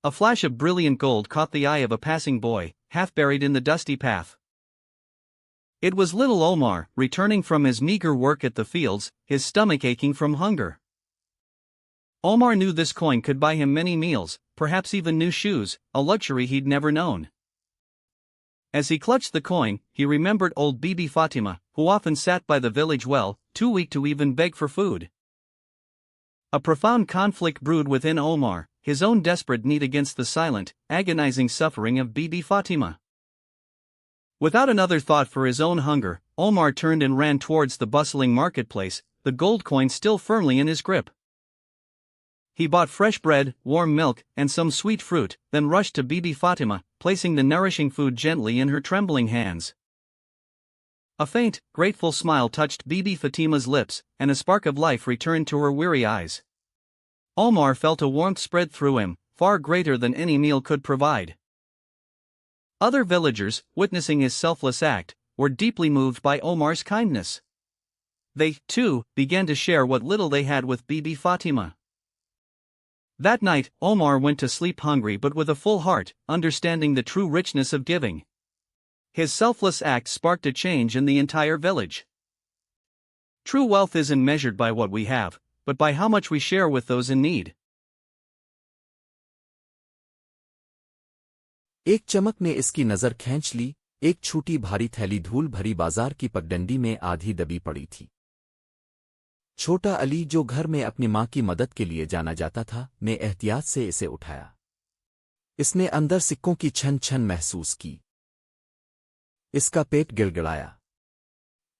A flash of brilliant gold caught the eye of a passing boy, half buried in the dusty path. It was little Omar, returning from his meager work at the fields, his stomach aching from hunger. Omar knew this coin could buy him many meals, perhaps even new shoes, a luxury he'd never known. As he clutched the coin, he remembered old Bibi Fatima, who often sat by the village well, too weak to even beg for food. A profound conflict brewed within Omar, his own desperate need against the silent, agonizing suffering of Bibi Fatima. Without another thought for his own hunger, Omar turned and ran towards the bustling marketplace, the gold coin still firmly in his grip. He bought fresh bread, warm milk, and some sweet fruit, then rushed to Bibi Fatima, placing the nourishing food gently in her trembling hands. A faint, grateful smile touched Bibi Fatima's lips, and a spark of life returned to her weary eyes. Omar felt a warmth spread through him, far greater than any meal could provide. Other villagers, witnessing his selfless act, were deeply moved by Omar's kindness. They, too, began to share what little they had with Bibi Fatima. That night, Omar went to sleep hungry but with a full heart, understanding the true richness of giving. His selfless act sparked a change in the entire village. True wealth isn't measured by what we have, but by how much we share with those in need. एक चमक ने इसकी नजर खींच ली, एक छोटी भारी थैली धूल भरी बाजार की पगडंडी में आधी दबी पड़ी थी। छोटा अली, जो घर में अपनी मां की मदद के लिए जाना जाता था, ने एहतियात से इसे उठाया। इसने अंदर सिक्कों की छन छन महसूस की। इसका पेट गिड़गिड़ाया।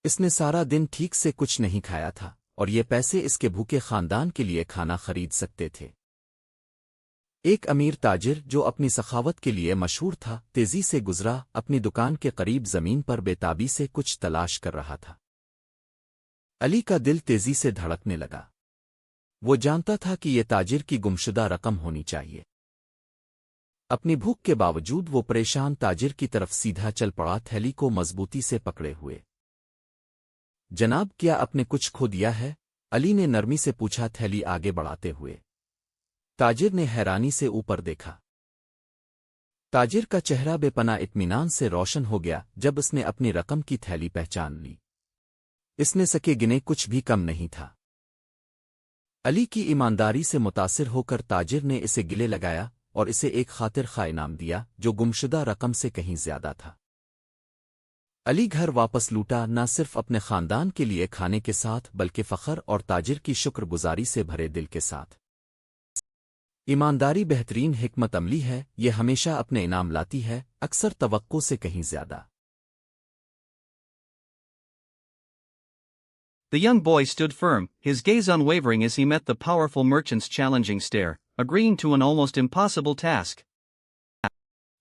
इसने सारा दिन ठीक से कुछ नहीं खाया था, और ये पैसे इसके भूखे खानदान के लिए खाना खरीद सकते थे। एक अमीर ताजिर, जो अपनी सखावत के लिए मशहूर था, तेजी से गुजरा, अपनी दुकान के करीब जमीन पर बेताबी से कुछ तलाश कर रहा था। अली का दिल तेजी से धड़कने लगा। वो जानता था कि यह ताजिर की गुमशुदा रकम होनी चाहिए। अपनी भूख के बावजूद वो परेशान ताजिर की तरफ सीधा चल पड़ा, थैली को मजबूती से पकड़े हुए। जनाब, क्या आपने कुछ खो दिया है? अली ने नरमी से पूछा, थैली आगे बढ़ाते हुए। ताजिर ने हैरानी से ऊपर देखा। ताजिर का चेहरा बेपनाह इत्मीनान से रोशन हो गया जब उसने अपनी रकम की थैली पहचान ली। इसने सके गिने कुछ भी कम नहीं था। अली की ईमानदारी से मुतासिर होकर ताजिर ने इसे गिले लगाया और इसे एक खातिर खा इनाम दिया, जो गुमशुदा रकम से कहीं ज्यादा था। अली घर वापस लूटा, न सिर्फ अपने खानदान के लिए खाने के साथ, बल्कि फख्र और ताजिर की शुक्रगुजारी से भरे दिल के साथ। ईमानदारी बेहतरीन हिकमत अमली है, ये हमेशा अपने इनाम लाती है, अक्सर तवक्को से कहीं ज्यादा। The young boy stood firm, his gaze unwavering as he met the powerful merchant's challenging stare, agreeing to an almost impossible task.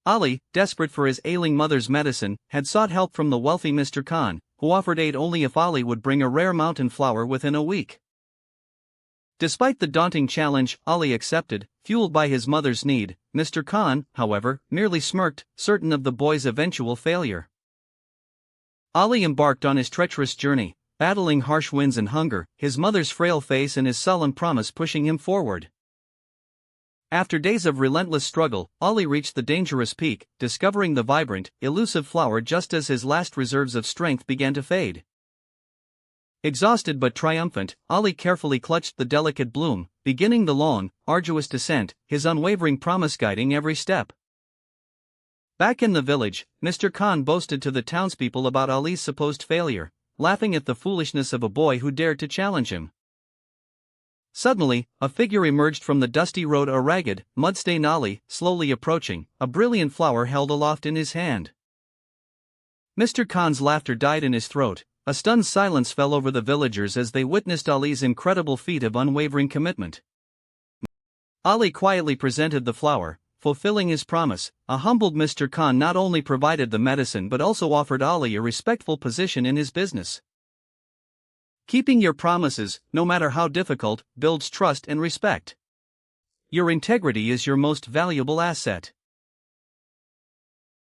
Ali, desperate for his ailing mother's medicine, had sought help from the wealthy Mr. Khan, who offered aid only if Ali would bring a rare mountain flower within a week. Despite the daunting challenge, Ali accepted, fueled by his mother's need. Mr. Khan, however, merely smirked, certain of the boy's eventual failure. Ali embarked on his treacherous journey, battling harsh winds and hunger, his mother's frail face and his sullen promise pushing him forward. After days of relentless struggle, Ali reached the dangerous peak, discovering the vibrant, elusive flower just as his last reserves of strength began to fade. Exhausted but triumphant, Ali carefully clutched the delicate bloom, beginning the long, arduous descent, his unwavering promise guiding every step. Back in the village, Mr. Khan boasted to the townspeople about Ali's supposed failure, laughing at the foolishness of a boy who dared to challenge him. Suddenly, a figure emerged from the dusty road, a ragged, mud-stained Ali, slowly approaching, a brilliant flower held aloft in his hand. Mr. Khan's laughter died in his throat. A stunned silence fell over the villagers as they witnessed Ali's incredible feat of unwavering commitment. Ali quietly presented the flower, fulfilling his promise. A humbled Mr. Khan not only provided the medicine but also offered Ali a respectful position in his business. Keeping your promises, no matter how difficult, builds trust and respect. Your integrity is your most valuable asset.